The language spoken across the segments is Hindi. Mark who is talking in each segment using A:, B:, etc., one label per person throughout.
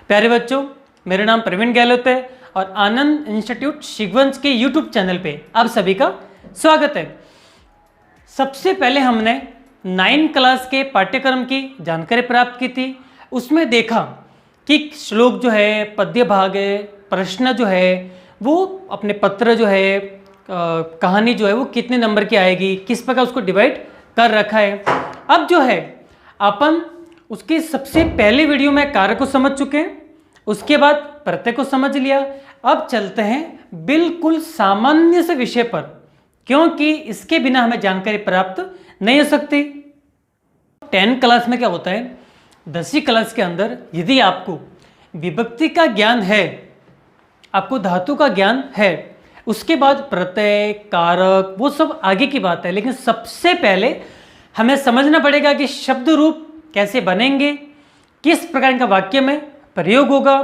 A: प्यारे बच्चों, मेरा नाम प्रवीण गहलोत है और आनंद इंस्टीट्यूट शिगवंश के यूट्यूब चैनल पे आप सभी का स्वागत है। सबसे पहले हमने 9 क्लास के पाठ्यक्रम की जानकारी प्राप्त की थी। उसमें देखा कि श्लोक जो है, पद्य भाग है, प्रश्न जो है वो अपने पत्र जो है, कहानी जो है वो कितने नंबर की आएगी, किस प्रकार उसको डिवाइड कर रखा है। अब जो है अपन उसके सबसे पहले वीडियो में कार्य को समझ चुके हैं, उसके बाद प्रत्यय को समझ लिया। अब चलते हैं बिल्कुल सामान्य से विषय पर, क्योंकि इसके बिना हमें जानकारी प्राप्त नहीं हो सकती। 10 क्लास में क्या होता है, 10वीं क्लास के अंदर यदि आपको विभक्ति का ज्ञान है, आपको धातु का ज्ञान है, उसके बाद प्रत्यय, कारक, वो सब आगे की बात है। लेकिन सबसे पहले हमें समझना पड़ेगा कि शब्द रूप कैसे बनेंगे, किस प्रकार का वाक्य में प्रयोग होगा,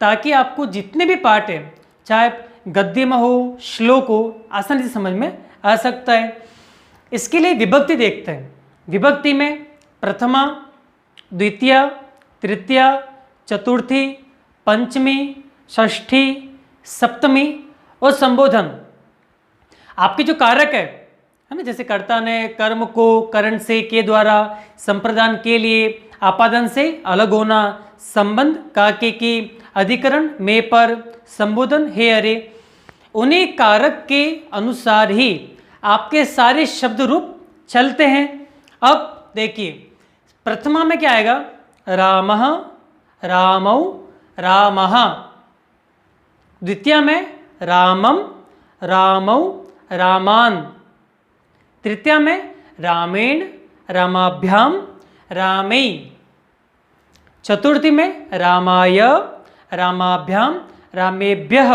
A: ताकि आपको जितने भी पार्ट हैं, चाहे गद्य में हो, श्लोक हो, आसानी से समझ में आ सकता है। इसके लिए विभक्ति देखते हैं। विभक्ति में प्रथमा, द्वितीया, तृतीया, चतुर्थी, पंचमी, षष्ठी, सप्तमी और संबोधन। आपके जो कारक है ना, जैसे कर्ता ने कर्म को करण से, के द्वारा, संप्रदान के लिए, आपादन से अलग होना, संबंध का की, अधिकरण में पर, संबोधन हे अरे, उन्हीं कारक के अनुसार ही आपके सारे शब्द रूप चलते हैं। अब देखिए प्रथमा में क्या आएगा, रामः, रामौ, रामः। द्वितीया में रामम, रामौ, रामान। तृतीया में रामेण, रामाभ्याम, रामै। चतुर्थी में रामाय, रामाभ्याम, रामेभ्यः।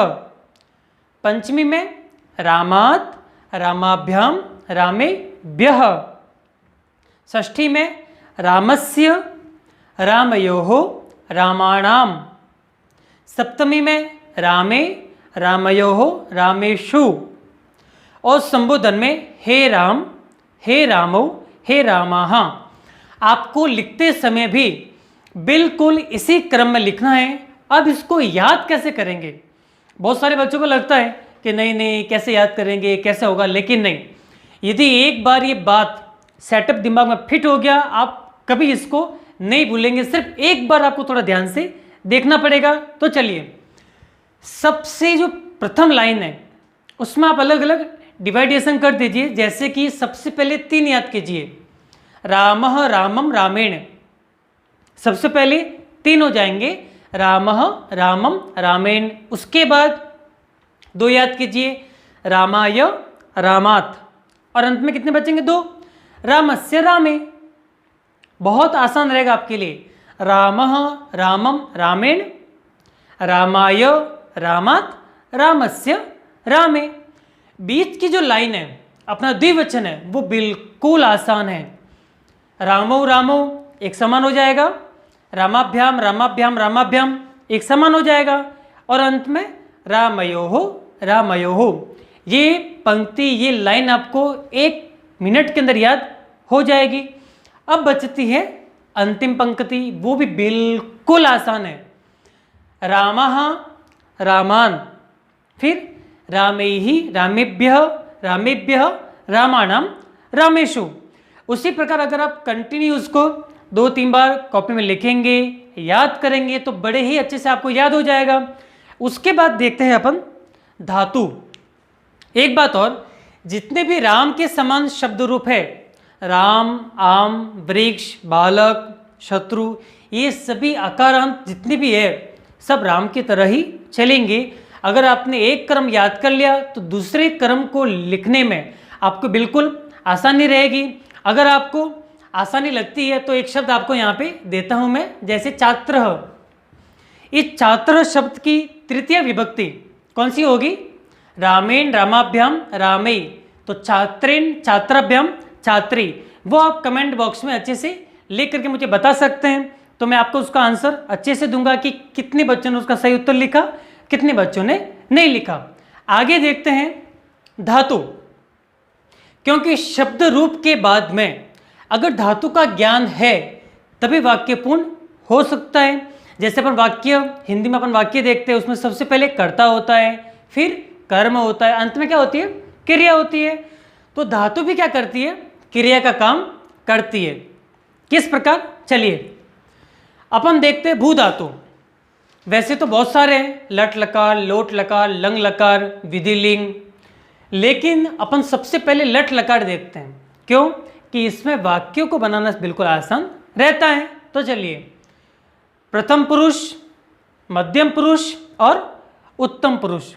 A: पंचमी में रामात्, रामाभ्याम, रामेभ्यः। षष्ठी में रामस्य, रामयोः, रामाणाम्। सप्तमी में रामे, रामयोः, रामेषु। और संबोधन में हे राम, हे रामौ, हे रामाः। आपको लिखते समय भी बिल्कुल इसी क्रम में लिखना है। अब इसको याद कैसे करेंगे? बहुत सारे बच्चों को लगता है कि नहीं कैसे याद करेंगे, कैसे होगा, लेकिन नहीं। यदि एक बार ये बात सेटअप दिमाग में फिट हो गया, आप कभी इसको नहीं भूलेंगे। सिर्फ एक बार आपको थोड़ा ध्यान से देखना पड़ेगा। तो चलिए, सबसे जो प्रथम लाइन है उसमें आप अलग अलग डिवाइडेशन कर दीजिए। जैसे कि सबसे पहले 3 याद कीजिए, रामः, रामम, रामेण। सबसे पहले 3 हो जाएंगे, रामः, रामम, रामेण। उसके बाद 2 याद कीजिए, रामाय, रामात्। और अंत में कितने बचेंगे? 2, रामस्य, रामे। बहुत आसान रहेगा आपके लिए। रामः, रामम, रामेण, रामाय, रामात्, रामस्य, रामे। बीच की जो लाइन है, अपना द्विवचन है, वो बिल्कुल आसान है। रामौ, रामौ एक समान हो जाएगा, रामाभ्याम, रामाभ्याम, रामाभ्याम एक समान हो जाएगा, और अंत में रामयोः, रामयोः। ये पंक्ति, ये लाइन आपको 1 मिनट के अंदर याद हो जाएगी। अब बचती है अंतिम पंक्ति, वो भी बिल्कुल आसान है। रामः, रामान, फिर रामैः, रामेभ्यः, रामेभ्यः, रामाणां, रामेषु। उसी प्रकार अगर आप कंटिन्यू उसको 2-3 बार कॉपी में लिखेंगे, याद करेंगे, तो बड़े ही अच्छे से आपको याद हो जाएगा। उसके बाद देखते हैं अपन धातु। एक बात और, जितने भी राम के समान शब्द रूप है, राम, आम, वृक्ष, बालक, शत्रु, ये सभी आकारांत जितने भी है सब राम की तरह ही चलेंगे। अगर आपने एक क्रम याद कर लिया तो दूसरे क्रम को लिखने में आपको बिल्कुल आसानी रहेगी। अगर आपको आसानी लगती है तो एक शब्द आपको यहाँ पे देता हूँ मैं, जैसे छात्र। इस छात्र शब्द की तृतीय विभक्ति कौन सी होगी? रामेण, रामाभ्याम, रामै। तो छात्रेण, छात्राभ्याम, छात्री। वो आप कमेंट बॉक्स में अच्छे से लिख करके मुझे बता सकते हैं, तो मैं आपको उसका आंसर अच्छे से दूंगा कि कितने बच्चों ने उसका सही उत्तर लिखा, कितने बच्चों ने नहीं लिखा। आगे देखते हैं धातु। क्योंकि शब्द रूप के बाद में अगर धातु का ज्ञान है तभी वाक्य पूर्ण हो सकता है। जैसे अपन वाक्य, हिंदी में अपन वाक्य देखते हैं, उसमें सबसे पहले कर्ता होता है, फिर कर्म होता है, अंत में क्या होती है, क्रिया होती है। तो धातु भी क्या करती है, क्रिया का काम करती है। किस प्रकार, चलिए अपन देखते हैं भू धातु। वैसे तो बहुत सारे हैं, लट लकार, लोट लकार, लंग लकार, विधिलिंग, लेकिन अपन सबसे पहले लट लकार देखते हैं। क्यों? कि इसमें वाक्यों को बनाना बिल्कुल आसान रहता है। तो चलिए, प्रथम पुरुष, मध्यम पुरुष और उत्तम पुरुष।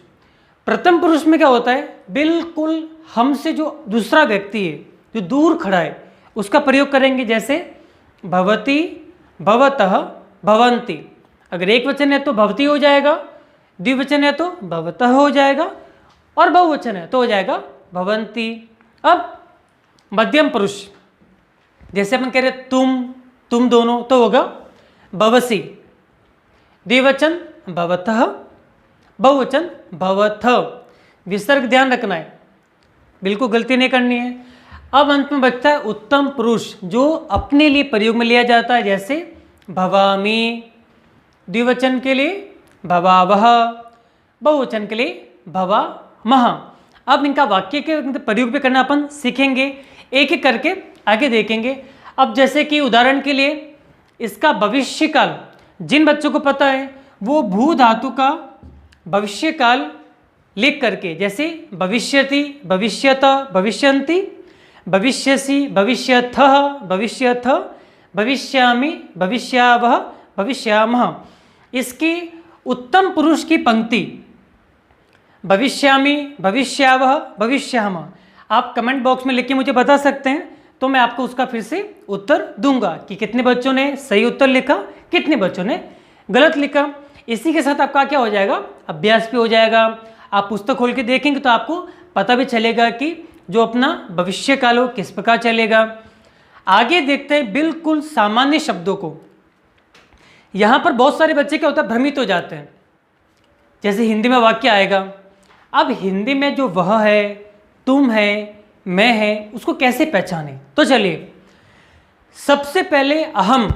A: प्रथम पुरुष में क्या होता है, बिल्कुल हमसे जो दूसरा व्यक्ति है, जो दूर खड़ा है, उसका प्रयोग करेंगे। जैसे भवती, भवतः, भवन्ति। अगर एक वचन है तो भवती हो जाएगा, द्विवचन है तो भवतः हो जाएगा, और बहुवचन है तो हो जाएगा भवन्ति। अब मध्यम पुरुष, जैसे अपन कह रहे तुम दोनों, तो होगा भवसी। द्विवचन भवतः, बहुवचन भवथ। विसर्ग ध्यान रखना है, बिल्कुल गलती नहीं करनी है। अब अंत में बचता है उत्तम पुरुष, जो अपने लिए प्रयोग में लिया जाता है। जैसे भवामी, द्विवचन के लिए भवावह, बहुवचन के लिए भवामह। अब इनका वाक्य के प्रयोग भी करना अपन सीखेंगे, एक एक करके आगे देखेंगे। अब जैसे कि उदाहरण के लिए इसका भविष्य काल, जिन बच्चों को पता है वो भू धातु का भविष्य काल लिख करके, जैसे भविष्यति, भविष्यत, भविष्यन्ति, भविष्यसि, भविष्यथः, भविष्यथ, भविष्यामि, भविष्यावह, भविष्यामः। इसकी उत्तम पुरुष की पंक्ति भविष्यामि, भविष्यावह, भविष्यामः, आप कमेंट बॉक्स में लिख के मुझे बता सकते हैं, तो मैं आपको उसका फिर से उत्तर दूंगा कि कितने बच्चों ने सही उत्तर लिखा, कितने बच्चों ने गलत लिखा। इसी के साथ आपका क्या हो जाएगा, अभ्यास भी हो जाएगा। आप पुस्तक खोल के देखेंगे तो आपको पता भी चलेगा कि जो अपना भविष्य काल हो किस प्रकार चलेगा। आगे देखते हैं बिल्कुल सामान्य शब्दों को। यहाँ पर बहुत सारे बच्चे क्या होता है, भ्रमित हो जाते हैं। जैसे हिंदी में वाक्य आएगा, अब हिंदी में जो वह है, तुम है, मैं है, उसको कैसे पहचाने। तो चलिए, सबसे पहले अहम,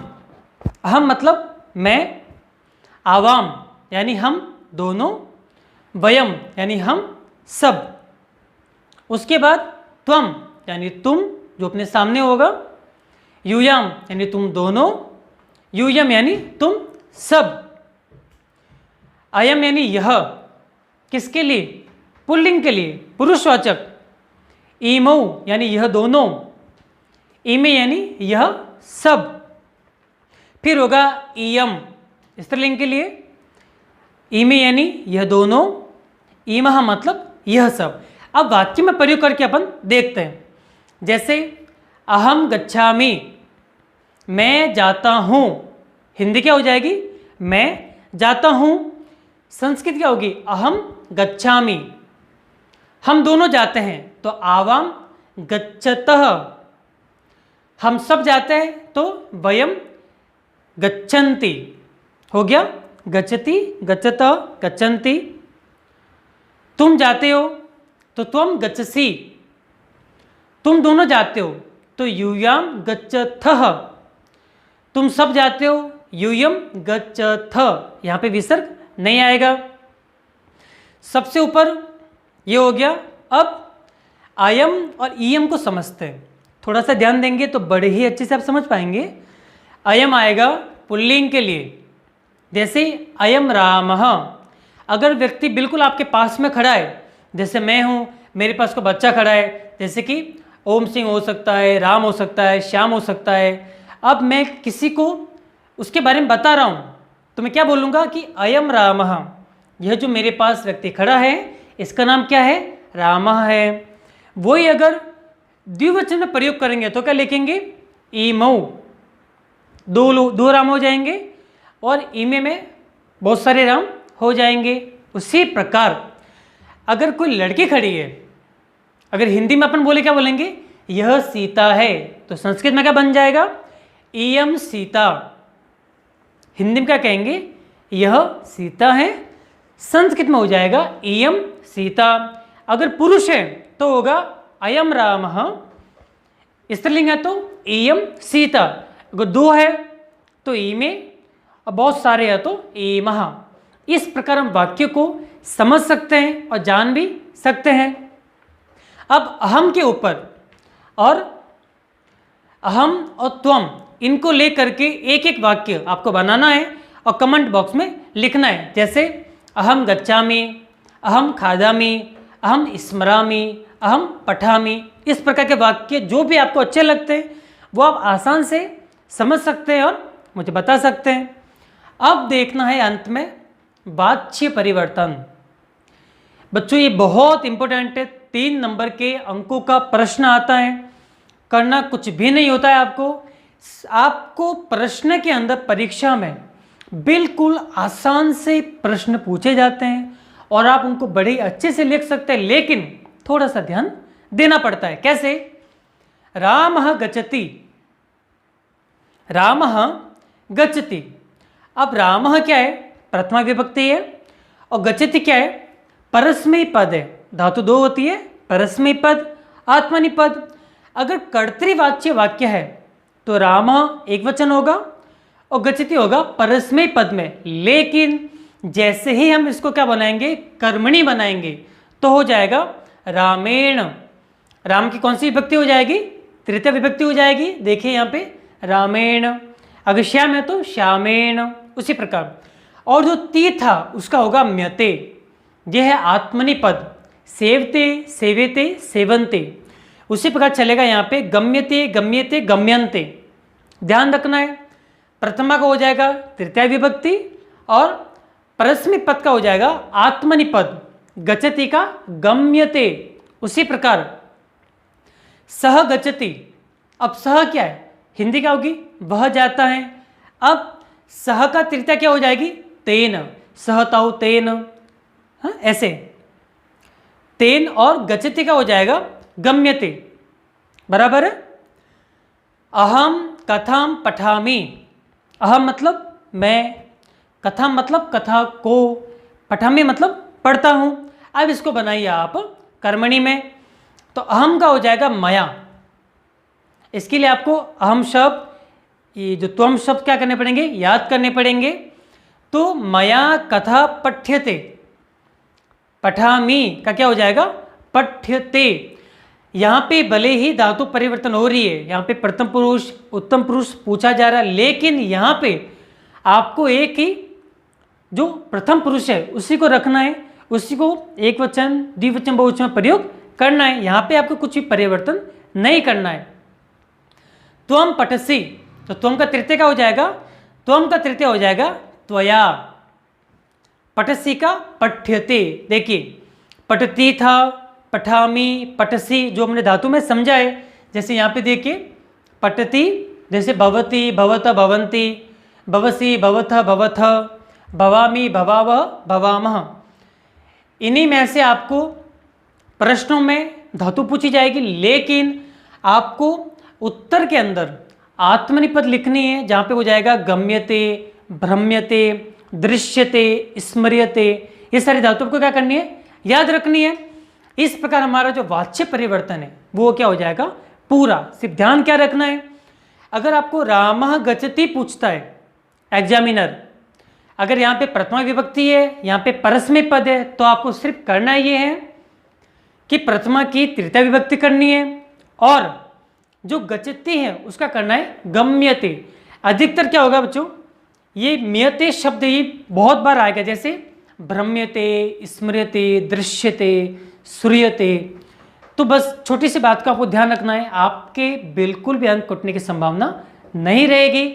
A: अहम मतलब मैं, आवाम यानी हम दोनों, वयम यानी हम सब, उसके बाद त्वम यानी तुम जो अपने सामने होगा, यूयाम यानी तुम दोनों, यूयम यानी तुम सब, अयम यानी यह, किसके लिए, पुल्लिंग के लिए, पुरुषवाचक, ईमौ यानी यह दोनों, ईमे यानी यह सब। फिर होगा ईयम स्त्रीलिंग के लिए, ईमे यानी यह दोनों, ईमह मतलब यह सब। अब वाक्य में प्रयोग करके अपन देखते हैं। जैसे अहम गच्छामि, मैं जाता हूँ, हिंदी क्या हो जाएगी, मैं जाता हूँ। संस्कृत क्या होगी, अहम गच्छामि, हम दोनों जाते हैं, तो आवाम गच्छतः, हम सब जाते हैं तो वयम गच्छन्ति हो गया, गच्छति, गच्छतः, गच्छन्ति। तुम जाते हो तो त्वम गच्छसि, तुम दोनों जाते हो तो यूयाम गच्छथः, तुम सब जाते हो, यूयम गच्छथ। यहाँ पे विसर्ग नहीं आएगा। सबसे ऊपर ये हो गया। अब आयम और ईयम को समझते हैं, थोड़ा सा ध्यान देंगे तो बड़े ही अच्छे से आप समझ पाएंगे। अयम आएगा पुल्लिंग के लिए, जैसे अयम रामः। अगर व्यक्ति बिल्कुल आपके पास में खड़ा है, जैसे मैं हूँ, मेरे पास को बच्चा खड़ा है, जैसे कि ओम सिंह हो सकता है, राम हो सकता है, श्याम हो सकता है। अब मैं किसी को उसके बारे में बता रहा हूँ तो मैं क्या बोलूँगा कि अयम रामः, यह जो मेरे पास व्यक्ति खड़ा है इसका नाम क्या है, रामः है। वही अगर द्विवचन में प्रयोग करेंगे तो क्या लिखेंगे, ईमौ, दो राम हो जाएंगे, और ईमे में बहुत सारे राम हो जाएंगे। उसी प्रकार अगर कोई लड़की खड़ी है, अगर हिंदी में अपन बोले क्या बोलेंगे, यह सीता है, तो संस्कृत में क्या बन जाएगा, इयम सीता। हिंदी में क्या कहेंगे, यह सीता है, संस्कृत में हो जाएगा इयम सीता। अगर पुरुष है तो होगा अयम रामः, स्त्रीलिंग है तो इयम सीता। अगर दो है तो ईमे, और बहुत सारे हैं तो एमः। इस प्रकार हम वाक्य को समझ सकते हैं और जान भी सकते हैं। अब अहम के ऊपर और अहम और त्वम इनको लेकर के एक एक वाक्य आपको बनाना है और कमेंट बॉक्स में लिखना है। जैसे अहम गच्छामि, अहम खादामि, अहम स्मरामि, अहम पठामि। इस प्रकार के वाक्य जो भी आपको अच्छे लगते हैं वो आप आसान से समझ सकते हैं और मुझे बता सकते हैं। अब देखना है अंत में वाच्य परिवर्तन। बच्चों ये बहुत इंपॉर्टेंट है, 3 नंबर के अंकों का प्रश्न आता है। करना कुछ भी नहीं होता है आपको प्रश्न के अंदर परीक्षा में बिल्कुल आसान से प्रश्न पूछे जाते हैं और आप उनको बड़े अच्छे से लिख सकते हैं, लेकिन थोड़ा सा ध्यान देना पड़ता है। कैसे? रामः गच्छति, रामः गच्छति। अब रामः क्या है? प्रथमा विभक्ति है और गच्छति क्या है? परस्मै पद है। धातु 2 होती है, परस्मै पद, आत्मनिपद। अगर कर्तृवाच्य वाक्य है तो रामः एक वचन होगा और गच्छति होगा परस्मै पद में। लेकिन जैसे ही हम इसको क्या बनाएंगे? कर्मणि बनाएंगे तो हो जाएगा रामेण। राम की कौन सी विभक्ति हो जाएगी? तृतीय विभक्ति हो जाएगी। देखिए यहाँ पे रामेण। अगर श्याम है तो श्यामेण। उसी प्रकार और जो ती था उसका होगा म्यते। यह है आत्मनिपद। सेवते, सेवेते, सेवन्ते। उसी प्रकार चलेगा यहाँ पे गम्यते, गम्यते, गम्यन्ते। ध्यान रखना है, प्रथमा का हो जाएगा तृतीय विभक्ति और परस्मै पद का हो जाएगा आत्मनिपद। गच्छति का गम्यते। उसी प्रकार सह गच्छति। अब सह क्या है? हिंदी क्या होगी? वह जाता है। अब सह का तृतीय क्या हो जाएगी? तेन। सहताऊ तेन। हाँ, ऐसे तेन और गच्छति का हो जाएगा गम्यते। बराबर है। अहम कथाम पठामि। अहम मतलब मैं, कथाम मतलब कथा को, पठामि मतलब पढ़ता हूँ। अब इसको बनाइए आप कर्मणि में, तो अहम का हो जाएगा मया। इसके लिए आपको अहम शब्द, ये जो त्वम शब्द क्या करने पड़ेंगे? याद करने पड़ेंगे। तो मया कथा पठ्यते। पठामि का क्या हो जाएगा? पठ्यते। यहाँ पे भले ही धातु परिवर्तन हो रही है, यहाँ पे प्रथम पुरुष उत्तम पुरुष पूछा जा रहा है, लेकिन यहाँ पे आपको एक ही जो प्रथम पुरुष है उसी को रखना है, उसी को एक वचन, द्विवचन, बहुवचन में प्रयोग करना है। यहाँ पे आपको कुछ भी परिवर्तन नहीं करना है। त्वम पठसि, तो त्वम का तृतीय का हो जाएगा? त्वम का तृतीय हो जाएगा त्वया। पठसि का पठ्यते। देखिए पठती था, पठामि, पठसि, जो हमने धातु में समझा है। जैसे यहाँ पे देखिए पठती, जैसे भवति, भवत, भवन्ति, भवसि, भवथ, भवथ, भवामि, भवावह, भवामः। इन्हीं में से आपको प्रश्नों में धातु पूछी जाएगी, लेकिन आपको उत्तर के अंदर आत्मनिपद लिखनी है, जहाँ पे हो जाएगा गम्यते, भ्रम्यते, दृश्यते, स्मर्यते। ये सारी धातु को क्या करनी है? याद रखनी है। इस प्रकार हमारा जो वाच्य परिवर्तन है वो क्या हो जाएगा? पूरा। सिर्फ ध्यान क्या रखना है, अगर आपको रामः गच्छति पूछता है एग्जामिनर, अगर यहाँ पे प्रथमा विभक्ति है, यहाँ पे परस्मै पद है, तो आपको सिर्फ करना ये है कि प्रथमा की तृतीय विभक्ति करनी है और जो गच्छति है उसका करना है गम्यते। अधिकतर क्या होगा बच्चों? ये म्यते शब्द ही बहुत बार आएगा, जैसे भ्रम्यते, स्मृयते, दृश्यते, श्रूयते। तो बस छोटी सी बात का आपको ध्यान रखना है, आपके बिल्कुल भी अंक कटने की संभावना नहीं रहेगी।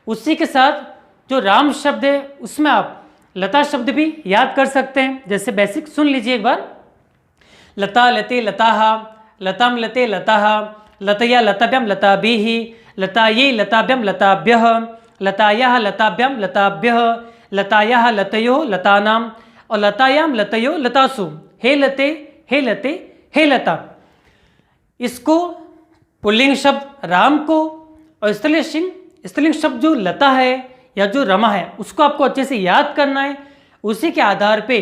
A: उसी के साथ जो राम शब्द है उसमें आप लता शब्द भी याद कर सकते हैं। जैसे बेसिक सुन लीजिए एक बार। लता लते लताः, लताम लते लताः, लतया लताभ्याम लताभिः, लतायै लताभ्याम लताभ्यः, लतायाः लताभ्याम लताभ्यः, लतायाः लतयो लतानाम और लतायाम लतयो लतासु। हे लते, हे लते, हे लता। इसको पुल्लिंग शब्द राम को और स्त्रीलिंग शब्द जो लता है या जो रमा है उसको आपको अच्छे से याद करना है। उसी के आधार पे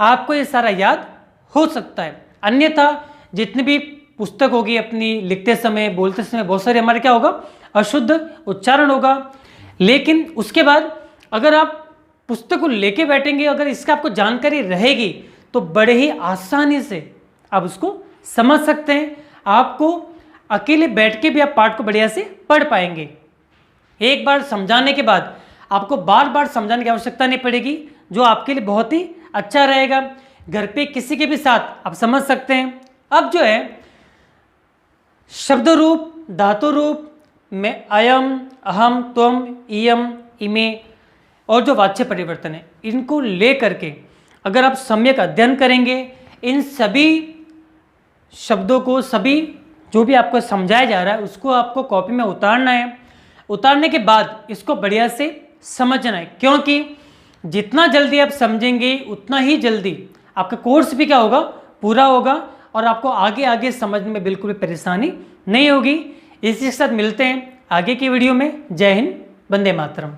A: आपको ये सारा याद हो सकता है। अन्यथा जितनी भी पुस्तक होगी अपनी लिखते समय, बोलते समय बहुत सारे हमारे क्या होगा? अशुद्ध उच्चारण होगा। लेकिन उसके बाद अगर आप पुस्तक को लेके बैठेंगे, अगर इसका आपको जानकारी रहेगी तो बड़े ही आसानी से आप उसको समझ सकते हैं। आपको अकेले बैठ के भी आप पाठ को बढ़िया से पढ़ पाएंगे। एक बार समझाने के बाद आपको बार बार समझाने की आवश्यकता नहीं पड़ेगी, जो आपके लिए बहुत ही अच्छा रहेगा। घर पे किसी के भी साथ आप समझ सकते हैं। अब जो है शब्द रूप, धातु रूप में अयम, अहम, त्वम, इयम, इमे और जो वाच्य परिवर्तन है, इनको ले करके अगर आप सम्यक अध्ययन करेंगे, इन सभी शब्दों को, सभी जो भी आपको समझाया जा रहा है उसको आपको कॉपी में उतारना है। उतारने के बाद इसको बढ़िया से समझना है, क्योंकि जितना जल्दी आप समझेंगे उतना ही जल्दी आपका कोर्स भी क्या होगा, पूरा होगा और आपको आगे आगे समझने में बिल्कुल भी परेशानी नहीं होगी। इसी के साथ मिलते हैं आगे की वीडियो में। जय हिंद, वंदे मातरम।